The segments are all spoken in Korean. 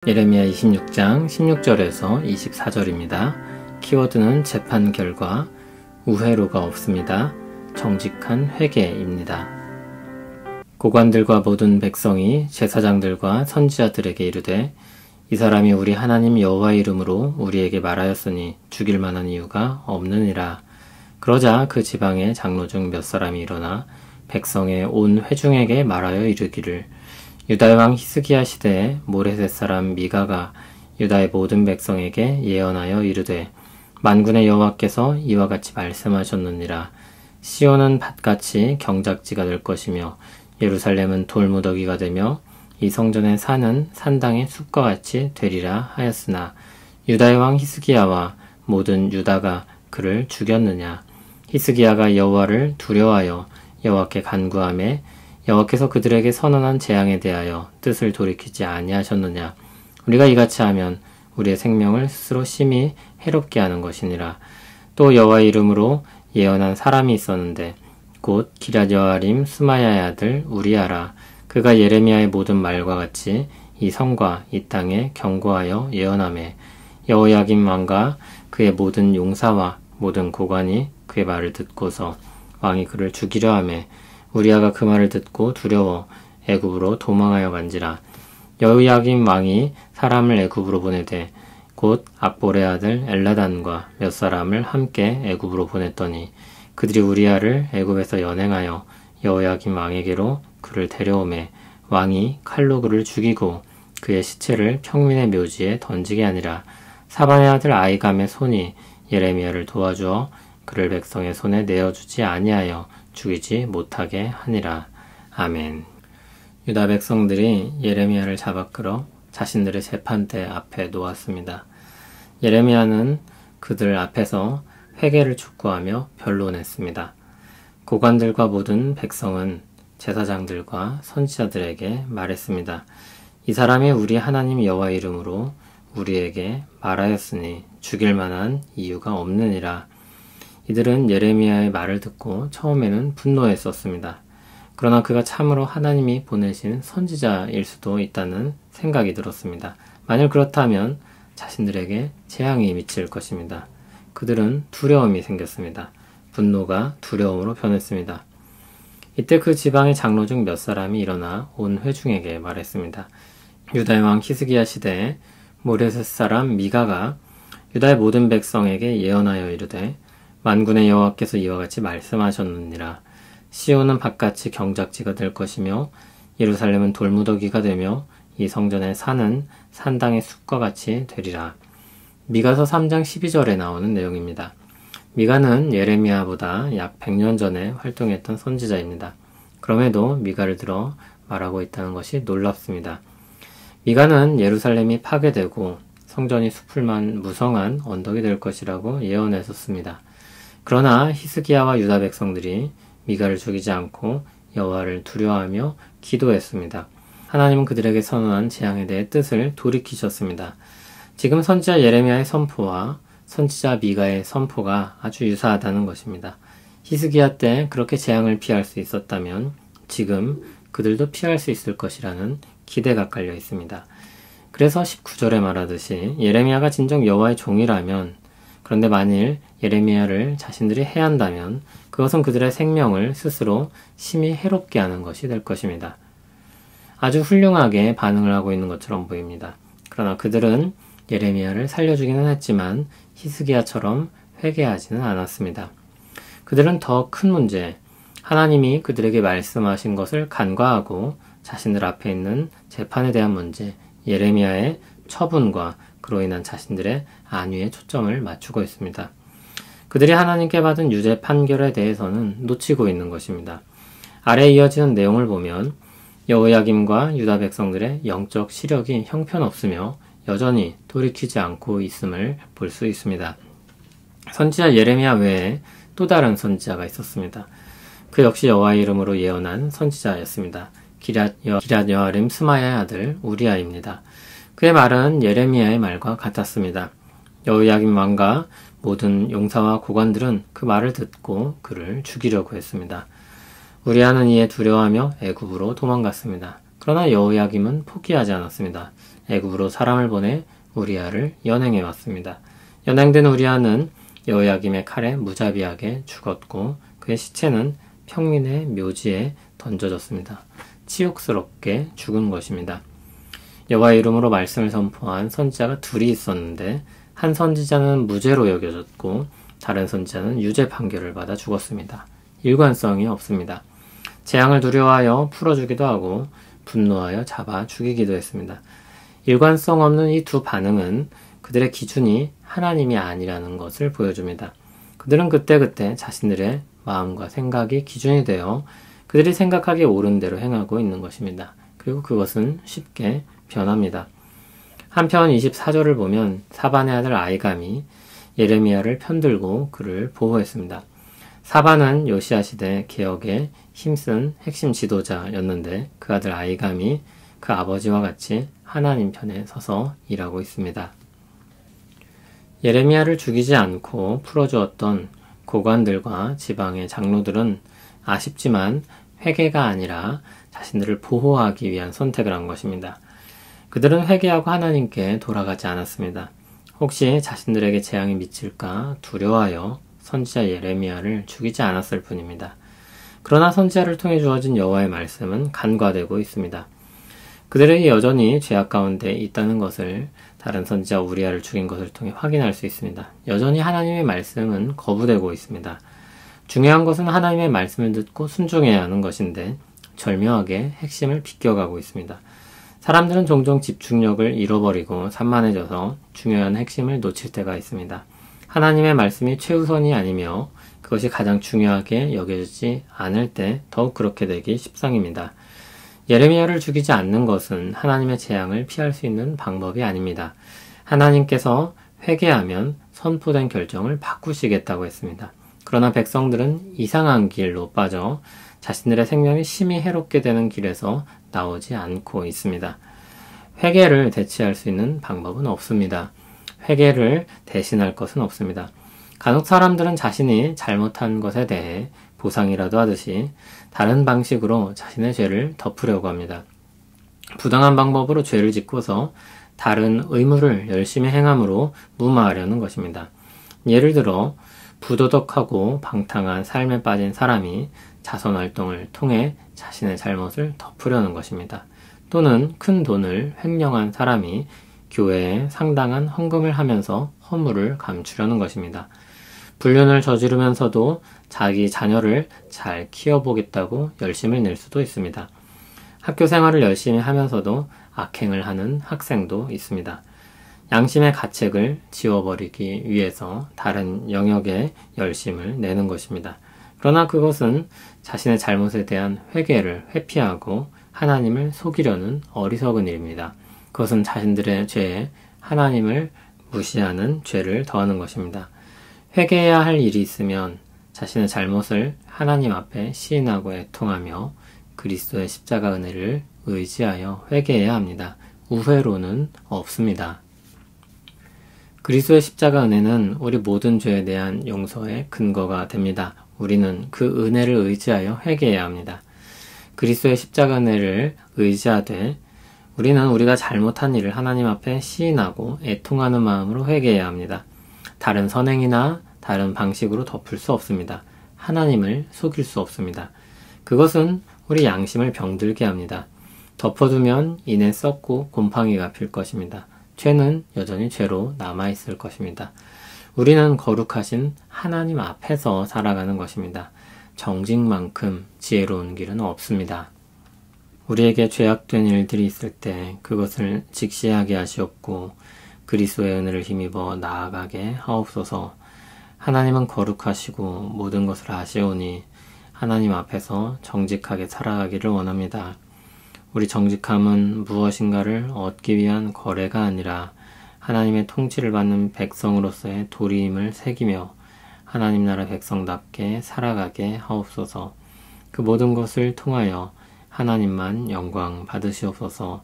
예레미야 26장 16절에서 24절입니다. 키워드는 재판 결과, 우회로가 없습니다. 정직한 회개입니다. 고관들과 모든 백성이 제사장들과 선지자들에게 이르되, 이 사람이 우리 하나님 여호와의 이름으로 우리에게 말하였으니 죽일 만한 이유가 없느니라. 그러자 그 지방의 장로 중 몇 사람이 일어나 백성의 온 회중에게 말하여 이르기를, 유다의 왕 히스기야 시대에 모레셋 사람 미가가 유다의 모든 백성에게 예언하여 이르되, 만군의 여호와께서 이와 같이 말씀하셨느니라. 시온은 밭같이 경작지가 될 것이며 예루살렘은 돌무더기가 되며 이 성전의 산은 산당의 숲과 같이 되리라 하였으나, 유다의 왕 히스기야와 모든 유다가 그를 죽였느냐? 히스기야가 여호와를 두려워하여 여호와께 간구하매 여호와께서 그들에게 선언한 재앙에 대하여 뜻을 돌이키지 아니하셨느냐? 우리가 이같이 하면 우리의 생명을 스스로 심히 해롭게 하는 것이니라. 또 여호와의 이름으로 예언한 사람이 있었는데 곧 기럇 여아림 스마야의 아들 우리아라. 그가 예레미야의 모든 말과 같이 이 성과 이 땅에 경고하여 예언하매, 여호야김 왕과 그의 모든 용사와 모든 고관이 그의 말을 듣고서 왕이 그를 죽이려 하매, 우리아가 그 말을 듣고 두려워 애굽으로 도망하여 간지라. 여호야김 왕이 사람을 애굽으로 보내되 곧 악볼의 아들 엘라단과 몇 사람을 함께 애굽으로 보냈더니, 그들이 우리아를 애굽에서 연행하여 여호야김 왕에게로 그를 데려오매, 왕이 칼로 그를 죽이고 그의 시체를 평민의 묘지에 던지게 하니라. 사반의 아들 아이감의 손이 예레미야를 도와주어 그를 백성의 손에 내어주지 아니하여 죽이지 못하게 하니라. 아멘. 유다 백성들이 예레미야를 잡아 끌어 자신들의 재판대 앞에 놓았습니다. 예레미야는 그들 앞에서 회개를 촉구하며 변론했습니다. 고관들과 모든 백성은 제사장들과 선지자들에게 말했습니다. 이 사람이 우리 하나님 여호와의 이름으로 우리에게 말하였으니 죽일 만한 이유가 없느니라. 이들은 예레미야의 말을 듣고 처음에는 분노했었습니다. 그러나 그가 참으로 하나님이 보내신 선지자일 수도 있다는 생각이 들었습니다. 만일 그렇다면 자신들에게 재앙이 미칠 것입니다. 그들은 두려움이 생겼습니다. 분노가 두려움으로 변했습니다. 이때 그 지방의 장로 중 몇 사람이 일어나 온 회중에게 말했습니다. 유다의 왕 히스기야 시대에 모레셋 사람 미가가 유다의 모든 백성에게 예언하여 이르되, 만군의 여호와께서 이와 같이 말씀하셨느니라. 시온은 밭같이 경작지가 될 것이며 예루살렘은 돌무더기가 되며 이 성전의 산은 산당의 숲과 같이 되리라. 미가서 3장 12절에 나오는 내용입니다. 미가는 예레미야보다 약 100년 전에 활동했던 선지자입니다. 그럼에도 미가를 들어 말하고 있다는 것이 놀랍습니다. 미가는 예루살렘이 파괴되고 성전이 숲을만 무성한 언덕이 될 것이라고 예언했었습니다. 그러나 히스기야와 유다 백성들이 미가를 죽이지 않고 여호와를 두려워하며 기도했습니다. 하나님은 그들에게 선언한 재앙에 대해 뜻을 돌이키셨습니다. 지금 선지자 예레미야의 선포와 선지자 미가의 선포가 아주 유사하다는 것입니다. 히스기야 때 그렇게 재앙을 피할 수 있었다면 지금 그들도 피할 수 있을 것이라는 기대가 깔려 있습니다. 그래서 19절에 말하듯이 예레미야가 진정 여호와의 종이라면, 그런데 만일 예레미야를 자신들이 해한다면 그것은 그들의 생명을 스스로 심히 해롭게 하는 것이 될 것입니다. 아주 훌륭하게 반응을 하고 있는 것처럼 보입니다. 그러나 그들은 예레미야를 살려주기는 했지만 히스기야처럼 회개하지는 않았습니다. 그들은 더 큰 문제, 하나님이 그들에게 말씀하신 것을 간과하고 자신들 앞에 있는 재판에 대한 문제, 예레미야의 처분과 그로 인한 자신들의 안위에 초점을 맞추고 있습니다. 그들이 하나님께 받은 유죄 판결에 대해서는 놓치고 있는 것입니다. 아래에 이어지는 내용을 보면 여호야김과 유다 백성들의 영적 시력이 형편없으며 여전히 돌이키지 않고 있음을 볼 수 있습니다. 선지자 예레미야 외에 또 다른 선지자가 있었습니다. 그 역시 여호와의 이름으로 예언한 선지자였습니다. 기럇 여아림 스마야의 아들 우리아입니다. 그의 말은 예레미야의 말과 같았습니다. 여호야김 왕과 모든 용사와 고관들은 그 말을 듣고 그를 죽이려고 했습니다. 우리아는 이에 두려워하며 애굽으로 도망갔습니다. 그러나 여호야김은 포기하지 않았습니다. 애굽으로 사람을 보내 우리아를 연행해 왔습니다. 연행된 우리아는 여호야김의 칼에 무자비하게 죽었고 그의 시체는 평민의 묘지에 던져졌습니다. 치욕스럽게 죽은 것입니다. 여호와의 이름으로 말씀을 선포한 선지자가 둘이 있었는데 한 선지자는 무죄로 여겨졌고 다른 선지자는 유죄 판결을 받아 죽었습니다. 일관성이 없습니다. 재앙을 두려워하여 풀어주기도 하고 분노하여 잡아 죽이기도 했습니다. 일관성 없는 이 두 반응은 그들의 기준이 하나님이 아니라는 것을 보여줍니다. 그들은 그때그때 자신들의 마음과 생각이 기준이 되어 그들이 생각하기에 옳은 대로 행하고 있는 것입니다. 그리고 그것은 쉽게 변합니다. 한편 24절을 보면 사반의 아들 아이감이 예레미야를 편들고 그를 보호했습니다. 사반은 요시야 시대 개혁에 힘쓴 핵심 지도자였는데 그 아들 아이감이 그 아버지와 같이 하나님 편에 서서 일하고 있습니다. 예레미야를 죽이지 않고 풀어주었던 고관들과 지방의 장로들은 아쉽지만 회개가 아니라 자신들을 보호하기 위한 선택을 한 것입니다. 그들은 회개하고 하나님께 돌아가지 않았습니다. 혹시 자신들에게 재앙이 미칠까 두려워하여 선지자 예레미야를 죽이지 않았을 뿐입니다. 그러나 선지자를 통해 주어진 여호와의 말씀은 간과되고 있습니다. 그들이 여전히 죄악 가운데 있다는 것을 다른 선지자 우리아를 죽인 것을 통해 확인할 수 있습니다. 여전히 하나님의 말씀은 거부되고 있습니다. 중요한 것은 하나님의 말씀을 듣고 순종해야 하는 것인데 절묘하게 핵심을 비껴가고 있습니다. 사람들은 종종 집중력을 잃어버리고 산만해져서 중요한 핵심을 놓칠 때가 있습니다. 하나님의 말씀이 최우선이 아니며 그것이 가장 중요하게 여겨지지 않을 때 더욱 그렇게 되기 십상입니다. 예레미야를 죽이지 않는 것은 하나님의 재앙을 피할 수 있는 방법이 아닙니다. 하나님께서 회개하면 선포된 결정을 바꾸시겠다고 했습니다. 그러나 백성들은 이상한 길로 빠져 자신들의 생명이 심히 해롭게 되는 길에서 나오지 않고 있습니다. 회개를 대체할 수 있는 방법은 없습니다. 회개를 대신할 것은 없습니다. 간혹 사람들은 자신이 잘못한 것에 대해 보상이라도 하듯이 다른 방식으로 자신의 죄를 덮으려고 합니다. 부당한 방법으로 죄를 짓고서 다른 의무를 열심히 행함으로 무마하려는 것입니다. 예를 들어 부도덕하고 방탕한 삶에 빠진 사람이 자선활동을 통해 자신의 잘못을 덮으려는 것입니다. 또는 큰 돈을 횡령한 사람이 교회에 상당한 헌금을 하면서 허물을 감추려는 것입니다. 불륜을 저지르면서도 자기 자녀를 잘 키워보겠다고 열심을 낼 수도 있습니다. 학교 생활을 열심히 하면서도 악행을 하는 학생도 있습니다. 양심의 가책을 지워버리기 위해서 다른 영역에 열심을 내는 것입니다. 그러나 그것은 자신의 잘못에 대한 회개를 회피하고 하나님을 속이려는 어리석은 일입니다. 그것은 자신들의 죄에 하나님을 무시하는 죄를 더하는 것입니다. 회개해야 할 일이 있으면 자신의 잘못을 하나님 앞에 시인하고 애통하며 그리스도의 십자가 은혜를 의지하여 회개해야 합니다. 우회로는 없습니다. 그리스도의 십자가 은혜는 우리 모든 죄에 대한 용서의 근거가 됩니다. 우리는 그 은혜를 의지하여 회개해야 합니다. 그리스도의 십자가 은혜를 의지하되 우리는 우리가 잘못한 일을 하나님 앞에 시인하고 애통하는 마음으로 회개해야 합니다. 다른 선행이나 다른 방식으로 덮을 수 없습니다. 하나님을 속일 수 없습니다. 그것은 우리 양심을 병들게 합니다. 덮어두면 이내 썩고 곰팡이가 필 것입니다. 죄는 여전히 죄로 남아있을 것입니다. 우리는 거룩하신 하나님 앞에서 살아가는 것입니다. 정직만큼 지혜로운 길은 없습니다. 우리에게 죄악된 일들이 있을 때 그것을 직시하게 하시옵고 그리스도의 은혜를 힘입어 나아가게 하옵소서. 하나님은 거룩하시고 모든 것을 아시오니 하나님 앞에서 정직하게 살아가기를 원합니다. 우리 정직함은 무엇인가를 얻기 위한 거래가 아니라 하나님의 통치를 받는 백성으로서의 도리임을 새기며 하나님 나라 백성답게 살아가게 하옵소서. 그 모든 것을 통하여 하나님만 영광 받으시옵소서.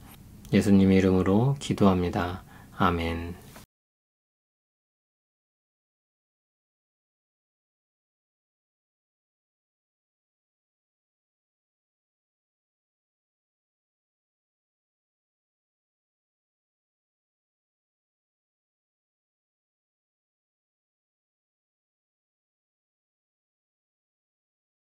예수님 이름으로 기도합니다. 아멘.